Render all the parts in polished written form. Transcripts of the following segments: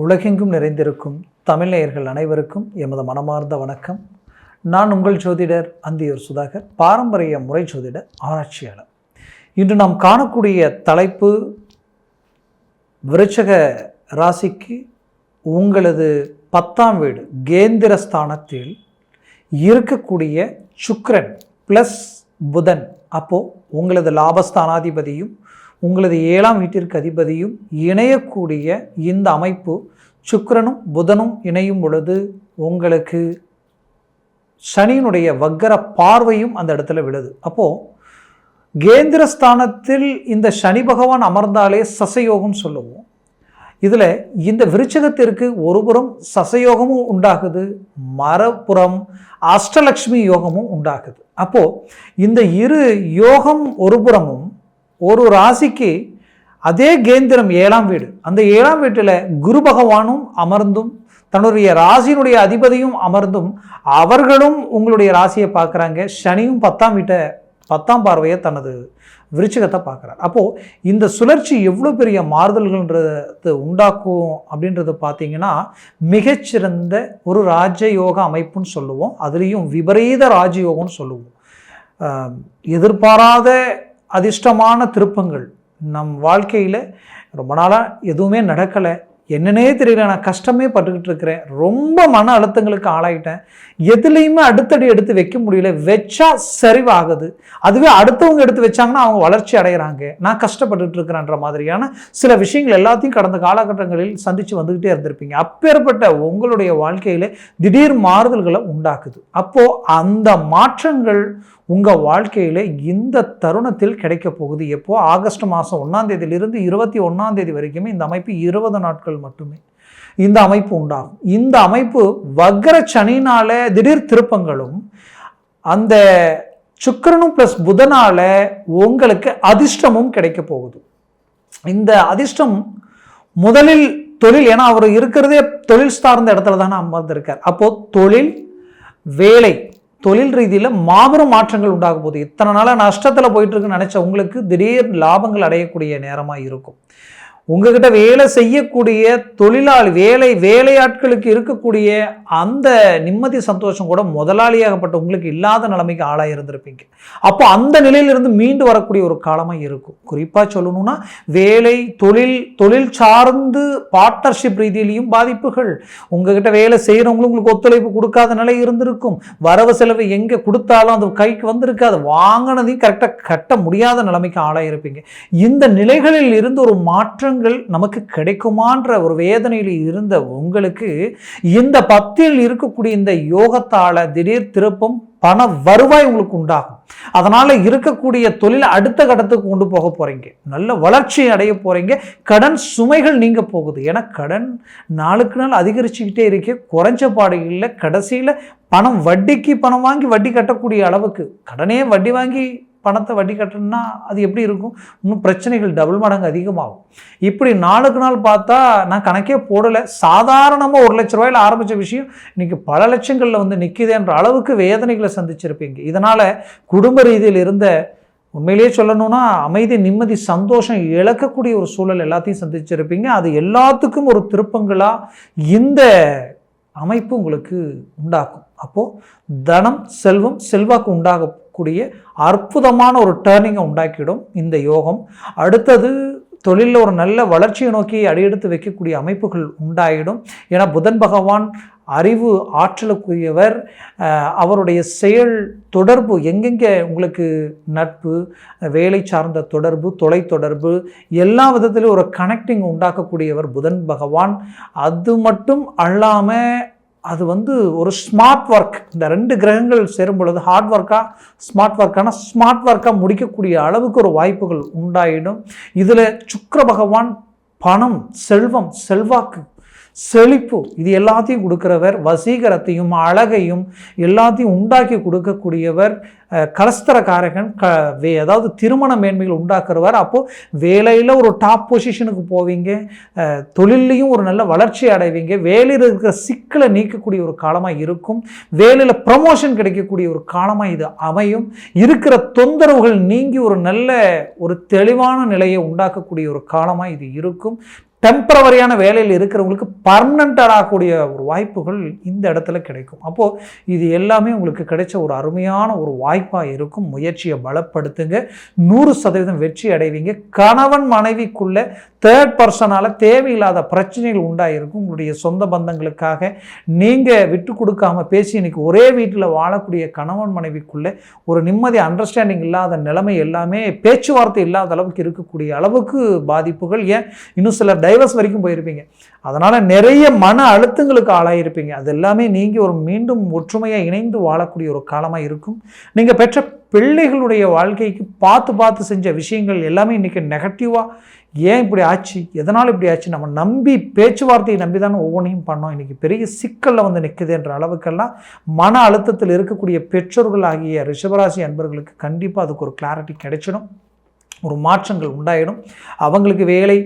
உலகெங்கும் நிறைந்திருக்கும் தமிழ் நேயர்கள் அனைவருக்கும் எமது மனமார்ந்த வணக்கம். நான் உங்கள் ஜோதிடர் அந்தியூர் சுதாகர், பாரம்பரிய முறை ஜோதிடர் ஆராய்ச்சியாளர். இன்று நாம் காணக்கூடிய தலைப்பு, விருச்சக ராசிக்கு உங்களது 10ஆம் வீடு கேந்திரஸ்தானத்தில் இருக்கக்கூடிய சுக்கிரன் ப்ளஸ் புதன், அப்போது உங்களது லாபஸ்தானாதிபதியும் உங்களது 7ஆம் வீட்டிற்கு அதிபதியும் இணையக்கூடிய இந்த அமைப்பு, சுக்கிரனும் புதனும் இணையும் பொழுது உங்களுக்கு சனியினுடைய வக்கர பார்வையும் அந்த இடத்துல விழுது. அப்போது கேந்திரஸ்தானத்தில் இந்த சனி பகவான் அமர்ந்தாலே சசயோகம் சொல்லுவோம். இதில் இந்த விருச்சகத்திற்கு ஒருபுறம் சசயோகமும் உண்டாகுது, மறுபுறம் அஷ்டலக்ஷ்மி யோகமும் உண்டாகுது. அப்போது இந்த இரு யோகம் ஒருபுறமும் ஒரு ராசிக்கு அதே கேந்திரம் 7ஆம் வீடு, அந்த 7ஆம் வீட்டில் குரு பகவானும் அமர்ந்தும் தன்னுடைய ராசியினுடைய அதிபதியும் அமர்ந்தும் அவர்களும் உங்களுடைய ராசியை பார்க்குறாங்க. சனியும் 10ஆம் வீட்டை 10ஆம் பார்வையை தனது விருச்சிகத்தை பார்க்குறார். அப்போது இந்த சுழற்சி எவ்வளோ பெரிய மாறுதல்கள்ன்றது உண்டாக்கும் அப்படின்றது பார்த்தீங்கன்னா, மிகச்சிறந்த ஒரு ராஜயோக அமைப்புன்னு சொல்லுவோம். அதுலேயும் விபரீத ராஜயோகம்னு சொல்லுவோம். எதிர்பாராத அதிர்ஷ்டமான திருப்பங்கள் நம் வாழ்க்கையில் ரொம்ப நாளாக எதுவுமே நடக்கலை, என்னன்னே தெரியல, நான் கஷ்டமே பட்டுக்கிட்டு இருக்கிறேன், ரொம்ப மன அழுத்தங்களுக்கு ஆளாயிட்டேன், எதுலேயுமே அடுத்தடி எடுத்து வைக்க முடியல, வச்சா சரிவாகுது, அதுவே அடுத்தவங்க எடுத்து வச்சாங்கன்னா அவங்க வளர்ச்சி அடைகிறாங்க, நான் கஷ்டப்பட்டுட்டு இருக்கிறேன்ற மாதிரியான சில விஷயங்கள் எல்லாத்தையும் கடந்த காலகட்டங்களில் சந்தித்து வந்துக்கிட்டே இருந்திருப்பீங்க. அப்பேற்பட்ட உங்களுடைய வாழ்க்கையில் திடீர் மாறுதல்களை உண்டாக்குது. அப்போது அந்த மாற்றங்கள் உங்கள் வாழ்க்கையில் இந்த தருணத்தில் கிடைக்க போகுது. எப்போ? ஆகஸ்ட் மாதம் 1ஆம் தேதியிலிருந்து 21ஆம் தேதி வரைக்குமே இந்த அமைப்பு 20 நாட்கள் மட்டுமே இந்த அமைப்பு உண்டாகும். இந்த அமைப்பு வக்ர சனினால திடீர் திருப்பங்களும், அந்த சுக்கிரனும் ப்ளஸ் புதனால உங்களுக்கு அதிர்ஷ்டமும் கிடைக்க போகுது. இந்த அதிர்ஷ்டம் முதலில் தொழில், ஏன்னா அவர் இருக்கிறதே தொழில் சார்ந்த இடத்துல தானே அமர்ந்திருக்கார். அப்போது தொழில், வேலை, தொழில் ரீதியில் மாபெரும் மாற்றங்கள் உண்டாக போகுது. இத்தனை நாளாக நஷ்டத்தில் போயிட்டுருக்குன்னு நினச்ச உங்களுக்கு திடீர் லாபங்கள் அடையக்கூடிய நேரமாக இருக்கும். உங்ககிட்ட வேலை செய்யக்கூடிய தொழிலாளி, வேலையாட்களுக்கு இருக்கக்கூடிய அந்த நிம்மதி சந்தோஷம் கூட முதலாளியாகப்பட்ட உங்களுக்கு இல்லாத நிலைமைக்கு ஆளாக இருந்திருப்பீங்க. அப்போ அந்த நிலையிலிருந்து மீண்டு வரக்கூடிய ஒரு காலமாக இருக்கும். குறிப்பாக சொல்லணும்னா வேலை, தொழில் சார்ந்து பார்ட்னர்ஷிப் ரீதியிலையும் பாதிப்புகள், உங்ககிட்ட வேலை செய்கிறவங்களும் உங்களுக்கு ஒத்துழைப்பு கொடுக்காத நிலை இருந்திருக்கும். வரவு செலவு எங்கே கொடுத்தாலும் அது கைக்கு வந்திருக்காது, வாங்கினதையும் கரெக்டாக கட்ட முடியாத நிலைமைக்கு ஆளாக இருப்பீங்க. இந்த நிலைகளில் இருந்து ஒரு மாற்றங்கள் நமக்கு கிடைக்குமான்ற ஒரு வேதனையில் இருந்த உங்களுக்கு இந்த 10இல் இருக்கக்கூடிய இந்த யோகத்தால திடீர் திருப்பம், பண வருவாய் உங்களுக்கு உண்டாகும். அதனால இருக்கக்கூடிய தொழிலை அடுத்த கட்டத்துக்கு கொண்டு போக போறீங்க, நல்ல வளர்ச்சி அடைய போறீங்க, கடன் சுமைகள் நீங்க போகுது. ஏன்னா கடன் நாளுக்கு நாள் அதிகரிச்சுக்கிட்டே இருக்க, குறைஞ்ச பாடு இல்லை. கடைசியில் பணம், வட்டிக்கு பணம் வாங்கி வட்டி கட்டக்கூடிய அளவுக்கு, கடனே வட்டி வாங்கி பணத்தை வட்டி கட்டணும்னா அது எப்படி இருக்கும்? இன்னும் பிரச்சனைகள் டபுள் மடங்கு அதிகமாகும். இப்படி நாளுக்கு நாள் பார்த்தா நான் கணக்கே போடலை, சாதாரணமாக 1 லட்ச ரூபாயில் ஆரம்பித்த விஷயம் இன்றைக்கி பல லட்சங்களில் வந்து நிற்கிதுன்ற அளவுக்கு வேதனைகளை சந்திச்சிருப்பீங்க. இதனால் குடும்ப ரீதியில் இருந்த, உண்மையிலேயே சொல்லணும்னா அமைதி, நிம்மதி, சந்தோஷம் இழக்கக்கூடிய ஒரு சூழல் எல்லாத்தையும் சந்திச்சிருப்பீங்க. அது எல்லாத்துக்கும் ஒரு திருப்பங்களாக இந்த அமைப்பு உங்களுக்கு உண்டாக்கும். அப்போது தனம், செல்வம், செல்வாக்கு உண்டாகக்கூடிய அற்புதமான ஒரு டேர்னிங்கை உண்டாக்கிடும் இந்த யோகம். அடுத்தது தொழிலில் ஒரு நல்ல வளர்ச்சியை நோக்கி அடியெடுத்து வைக்கக்கூடிய அமைப்புகள் உண்டாயிடும். ஏன்னா புதன் பகவான் அறிவு ஆற்றலுக்குரியவர். அவருடைய செயல் தொடர்பு, எங்கெங்கே உங்களுக்கு நட்பு, வேலை சார்ந்த தொடர்பு, தொலைத்தொடர்பு, எல்லா விதத்திலும் ஒரு கனெக்டிங் உண்டாக்கக்கூடியவர் புதன் பகவான். அது மட்டும் அல்லாமல் அது வந்து ஒரு ஸ்மார்ட் ஒர்க், இந்த 2 கிரகங்கள் சேரும் பொழுது ஹார்ட் ஒர்க்காக ஸ்மார்ட் ஒர்க்காக முடிக்கக்கூடிய அளவுக்கு ஒரு வாய்ப்புகள் உண்டாயிடும். இதில் சுக்கிர பகவான் பணம், செல்வம், செல்வாக்கு, செழிப்பு, இது எல்லாத்தையும் கொடுக்கிறவர். வசீகரத்தையும் அழகையும் எல்லாத்தையும் உண்டாக்கி கொடுக்கக்கூடியவர். கலஸ்தரக்காரகன், அதாவது திருமண மேன்மைகள் உண்டாக்குறவர். அப்போது வேலையில் ஒரு டாப் பொசிஷனுக்கு போவீங்க, தொழிலையும் ஒரு நல்ல வளர்ச்சி அடைவீங்க, வேலையில் இருக்கிற சிக்கலை நீக்கக்கூடிய ஒரு காலமாக இருக்கும், வேலையில் ப்ரமோஷன் கிடைக்கக்கூடிய ஒரு காலமாக இது அமையும், இருக்கிற தொந்தரவுகள் நீங்கி ஒரு நல்ல ஒரு தெளிவான நிலையை உண்டாக்கக்கூடிய ஒரு காலமாக இது இருக்கும். டெம்பரவரியான வேலையில் இருக்கிறவங்களுக்கு பர்மனெண்ட் ஆகக்கூடிய ஒரு வாய்ப்புகள் இந்த இடத்துல கிடைக்கும். அப்போது இது எல்லாமே உங்களுக்கு கிடைச்ச ஒரு அருமையான ஒரு வாய்ப்பாக இருக்கும். முயற்சியை பலப்படுத்துங்க, 100% வெற்றி அடைவீங்க. கணவன் மனைவிக்குள்ள தேர்ட் பர்சனால் தேவையில்லாத பிரச்சனைகள் உண்டாயிருக்கும். உங்களுடைய சொந்த பந்தங்களுக்காக நீங்கள் விட்டு கொடுக்காம பேசி இன்னைக்கு ஒரே வீட்டில் வாழக்கூடிய கணவன் மனைவிக்குள்ள ஒரு நிம்மதி அண்டர்ஸ்டாண்டிங் இல்லாத நிலைமை எல்லாமே பேச்சுவார்த்தை இல்லாத அளவுக்கு இருக்கக்கூடிய அளவுக்கு பாதிப்புகள், ஏன் இன்னும் சிலர் டைவர்ஸ் வரைக்கும் போயிருப்பீங்க. அதனால் நிறைய மன அழுத்தங்களுக்கு ஆளாயிருப்பீங்க. அது எல்லாமே நீங்கள் ஒரு மீண்டும் ஒற்றுமையாக இணைந்து வாழக்கூடிய ஒரு காலமாக இருக்கும். நீங்கள் பெற்ற பிள்ளைகளுடைய வாழ்க்கைக்கு பார்த்து செஞ்ச விஷயங்கள் எல்லாமே இன்றைக்கி நெகட்டிவாக, ஏன் இப்படி ஆச்சு, எதனால் இப்படி ஆச்சு, நம்ம நம்பி பேச்சுவார்த்தையை நம்பி தானே ஒவ்வொன்றையும் பண்ணோம், இன்றைக்கி பெரிய சிக்கலில் வந்து நிற்குதுன்ற அளவுக்கெல்லாம் மன அழுத்தத்தில் இருக்கக்கூடிய பெற்றோர்கள் ஆகிய ரிஷபராசி அன்பர்களுக்கு கண்டிப்பாக அதுக்கு ஒரு கிளாரிட்டி கிடைச்சிடும். ஒரு மாற்றங்கள் உண்டாயிடும். அவங்களுக்கு வேலை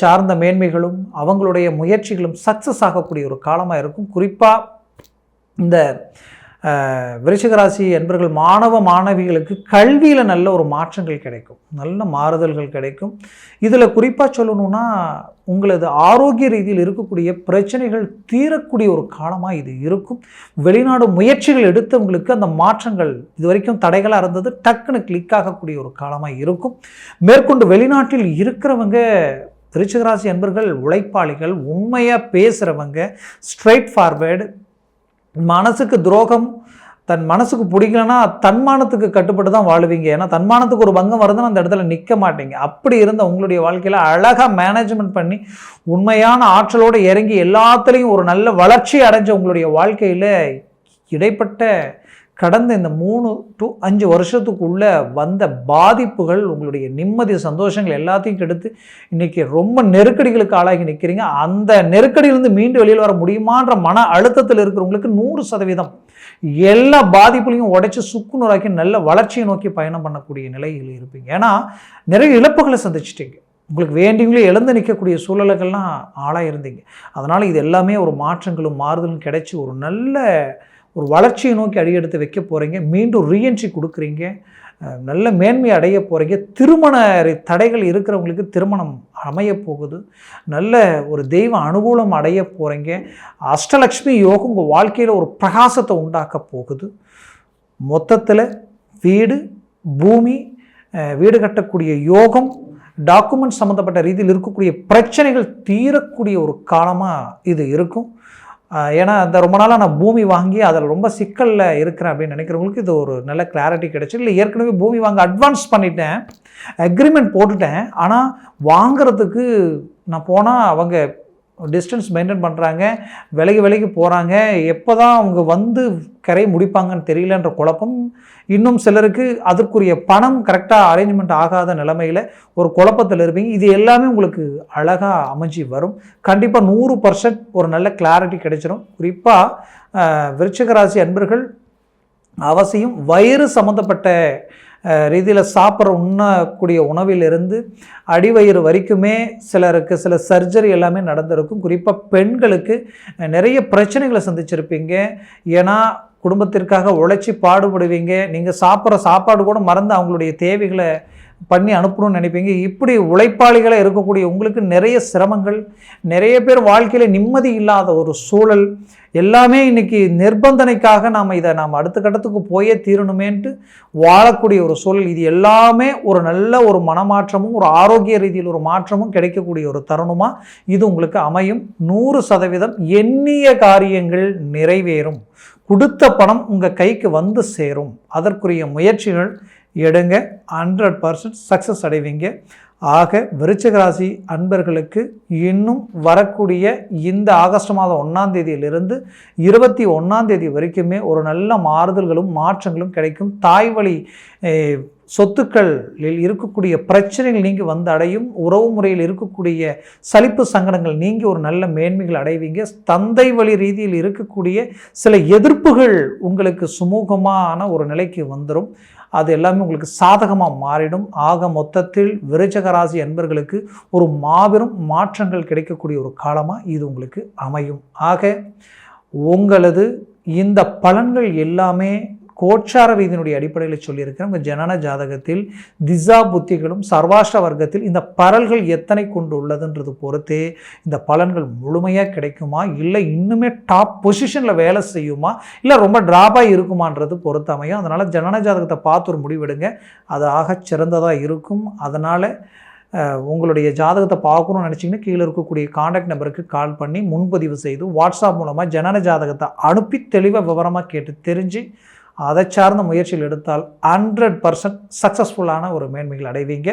சார்ந்த மேன்மைகளும் அவங்களுடைய முயற்சிகளும் சக்ஸஸ் ஆகக்கூடிய ஒரு காலமாக இருக்கும். குறிப்பாக இந்த விருச்சிகராசி என்பர்கள் மாணவிகளுக்கு கல்வியில் நல்ல ஒரு மாற்றங்கள் கிடைக்கும், நல்ல மாறுதல்கள் கிடைக்கும். இதில் குறிப்பாக சொல்லணும்னா உங்களது ஆரோக்கிய ரீதியில் இருக்கக்கூடிய பிரச்சனைகள் தீரக்கூடிய ஒரு காலமாக இது இருக்கும். வெளிநாடு முயற்சிகள் எடுத்தவங்களுக்கு அந்த மாற்றங்கள் இது வரைக்கும் தடைகளாக இருந்தது டக்குன்னு கிளிக் ஆகக்கூடிய ஒரு காலமாக இருக்கும். மேற்கொண்டு வெளிநாட்டில் இருக்கிறவங்க விருச்சிகராசி அன்பர்கள் உழைப்பாளிகள், உண்மையாக பேசுகிறவங்க, ஸ்ட்ரைட் ஃபார்வேர்டு, மனசுக்கு துரோகம், தன் மனசுக்கு பிடிக்கலன்னா தன்மானத்துக்கு கட்டுப்பட்டு தான் வாழுவீங்க. ஏன்னா தன்மானத்துக்கு ஒரு பங்கம் வருதுன்னு அந்த இடத்துல நிற்க மாட்டீங்க. அப்படி இருந்த உங்களுடைய வாழ்க்கையில் அழகாக மேனேஜ்மெண்ட் பண்ணி உண்மையான ஆற்றலோடு இறங்கி எல்லாத்துலேயும் ஒரு நல்ல வளர்ச்சி அடைஞ்ச உங்களுடைய வாழ்க்கையில் இடைப்பட்ட கடந்த இந்த 3 to 5 வருஷத்துக்குள்ளே வந்த பாதிப்புகள் உங்களுடைய நிம்மதி சந்தோஷங்கள் எல்லாத்தையும் கெடுத்து இன்றைக்கி ரொம்ப நெருக்கடிகளுக்கு ஆளாகி நிற்கிறீங்க. அந்த நெருக்கடியிலிருந்து மீண்டு வெளியில் வர முடியுமான்ற மன அழுத்தத்தில் இருக்கிறவங்களுக்கு 100% எல்லா பாதிப்புலையும் உடைச்சி சுக்குநூறாக்கி நல்ல வளர்ச்சியை நோக்கி பயணம் பண்ணக்கூடிய நிலையில் இருப்பீங்க. ஏன்னா நிறைய இழப்புகளை சந்திச்சிட்டிங்க, உங்களுக்கு வேண்டியவங்களே இழந்து நிற்கக்கூடிய சூழல்கள்லாம் ஆளாக இருந்தீங்க. அதனால் இது எல்லாமே ஒரு மாற்றங்களும் மாறுதலும் கிடைச்சி ஒரு நல்ல ஒரு வளர்ச்சியை நோக்கி அடியெடுத்து வைக்க போகிறீங்க. மீண்டும் ரீஎன்ட்ரி கொடுக்குறீங்க, நல்ல மேன்மை அடைய போகிறீங்க. திருமண தடைகள் இருக்கிறவங்களுக்கு திருமணம் அமைய போகுது, நல்ல ஒரு தெய்வ அனுகூலம் அடைய போகிறீங்க. அஷ்டலக்ஷ்மி யோகம் உங்கள் வாழ்க்கையில் ஒரு பிரகாசத்தை உண்டாக்க போகுது. மொத்தத்தில் வீடு, பூமி, வீடு கட்டக்கூடிய யோகம், டாக்குமெண்ட் சம்மந்தப்பட்ட ரீதியில் இருக்கக்கூடிய பிரச்சனைகள் தீரக்கூடிய ஒரு காலமாக இது இருக்கும். ஏன்னா அந்த ரொம்ப நாளாக நான் பூமி வாங்கி அதில் ரொம்ப சிக்கலில் இருக்கிறேன் அப்படின்னு நினைக்கிறவங்களுக்கு இது ஒரு நல்ல கிளாரிட்டி கிடைச்சி. இல்லை ஏற்கனவே பூமி வாங்க அட்வான்ஸ் பண்ணிட்டேன், அக்ரிமெண்ட் போட்டுட்டேன், ஆனால் வாங்கிறதுக்கு நான் போனால் அவங்க டிஸ்டன்ஸ் மெயின்டைன் பண்ணுறாங்க, விலைக்கு போகிறாங்க, எப்போ தான் அவங்க வந்து கரை முடிப்பாங்கன்னு தெரியலன்ற குழப்பம். இன்னும் சிலருக்கு அதற்குரிய பணம் கரெக்டாக அரேஞ்ச்மெண்ட் ஆகாத நிலைமையில் ஒரு குழப்பத்தில் இருப்பீங்க. இது எல்லாமே உங்களுக்கு அழகாக அமைஞ்சி வரும். கண்டிப்பாக 100% ஒரு நல்ல கிளாரிட்டி கிடைச்சிடும். குறிப்பாக விருச்சிகராசி அன்பர்கள் அவசியம் வயிறு சம்மந்தப்பட்ட ரீதியில் உண்ணக்கூடிய உணவிலிருந்து அடிவயிறு வரைக்குமே சிலருக்கு சில சர்ஜரி எல்லாமே நடந்திருக்கும். குறிப்பாக பெண்களுக்கு நிறைய பிரச்சனைகளை சந்திச்சிருப்பீங்க. ஏன்னா குடும்பத்திற்காக உழைச்சி பாடுபடுவீங்க, நீங்கள் சாப்பிட்ற சாப்பாடு கூட மறந்து அவங்களுடைய தேவைகளை பண்ணி அனுப்பணும்னு நினைப்பீங்க. இப்படி உழைப்பாளிகளாக இருக்கக்கூடிய உங்களுக்கு நிறைய சிரமங்கள், நிறைய பேர் வாழ்க்கையில் நிம்மதி இல்லாத ஒரு சூழல் எல்லாமே இன்றைக்கி நிர்பந்தனைக்காக நாம் அடுத்த கட்டத்துக்கு போயே தீரணுமேன்ட்டு வாழக்கூடிய ஒரு சூழல். இது எல்லாமே ஒரு நல்ல ஒரு மனமாற்றமும் ஒரு ஆரோக்கிய ரீதியில் ஒரு மாற்றமும் கிடைக்கக்கூடிய ஒரு தருணமாக இது உங்களுக்கு அமையும். 100% எண்ணிய காரியங்கள் நிறைவேறும், கொடுத்த பணம் உங்கள் கைக்கு வந்து சேரும். அதற்குரிய முயற்சிகள் எடுங்க, 100% சக்ஸஸ் அடைவீங்க. ஆக விருச்சிகராசி அன்பர்களுக்கு இன்னும் வரக்கூடிய இந்த ஆகஸ்ட் மாதம் 1ஆம் தேதியிலிருந்து 21ஆம் தேதி வரைக்குமே ஒரு நல்ல மாறுதல்களும் மாற்றங்களும் கிடைக்கும். தாய் வழி சொத்துக்களில் இருக்கக்கூடிய பிரச்சனைகள் நீங்கி வந்து அடையும். உறவு முறையில் இருக்கக்கூடிய சலிப்பு சங்கடங்கள் நீங்கி ஒரு நல்ல மேன்மைகள் அடைவீங்க. தந்தை வழி ரீதியில் இருக்கக்கூடிய சில எதிர்ப்புகள் உங்களுக்கு சுமூகமான ஒரு நிலைக்கு வந்துடும். அது எல்லாமே உங்களுக்கு சாதகமாக மாறிடும். ஆக மொத்தத்தில் விருச்சிகராசி அன்பர்களுக்கு ஒரு மாபெரும் மாற்றங்கள் கிடைக்கக்கூடிய ஒரு காலமாக இது உங்களுக்கு அமையும். ஆக உங்களது இந்த பலன்கள் எல்லாமே கோச்சார ரீதியினுடைய அடிப்படையில் சொல்லியிருக்கிறேன். உங்கள் ஜனன ஜாதகத்தில் திசா புத்திகளும் சர்வாஷ்ட வர்க்கத்தில் இந்த பரல்கள் எத்தனை கொண்டு உள்ளதுன்றது பொறுத்தே இந்த பலன்கள் முழுமையாக கிடைக்குமா, இல்லை இன்னுமே டாப் பொசிஷனில் வேலை செய்யுமா, இல்லை ரொம்ப ட்ராப்பாக இருக்குமான்றது பொறுத்து அமையும். அதனால் ஜனன ஜாதகத்தை பார்த்து ஒரு முடிவெடுங்க, அது ஆக சிறந்ததாக இருக்கும். அதனால் உங்களுடைய ஜாதகத்தை பார்க்கணும்னு நினச்சிங்கன்னா கீழே இருக்கக்கூடிய காண்டாக்ட் நம்பருக்கு கால் பண்ணி முன்பதிவு செய்து வாட்ஸ்அப் மூலமாக ஜனன ஜாதகத்தை அனுப்பி தெளிவாக விவரமாக கேட்டு தெரிஞ்சு அதை சார்ந்த முயற்சியில் எடுத்தால் 100% சக்ஸஸ்ஃபுல்லான ஒரு மேன்மைகள் அடைவீங்க.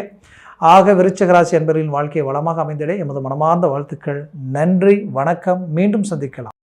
ஆக விருச்சிக ராசி என்பவர்களின் வாழ்க்கையை வளமாக அமைந்திட எமது மனமார்ந்த வாழ்த்துக்கள். நன்றி, வணக்கம். மீண்டும் சந்திக்கலாம்.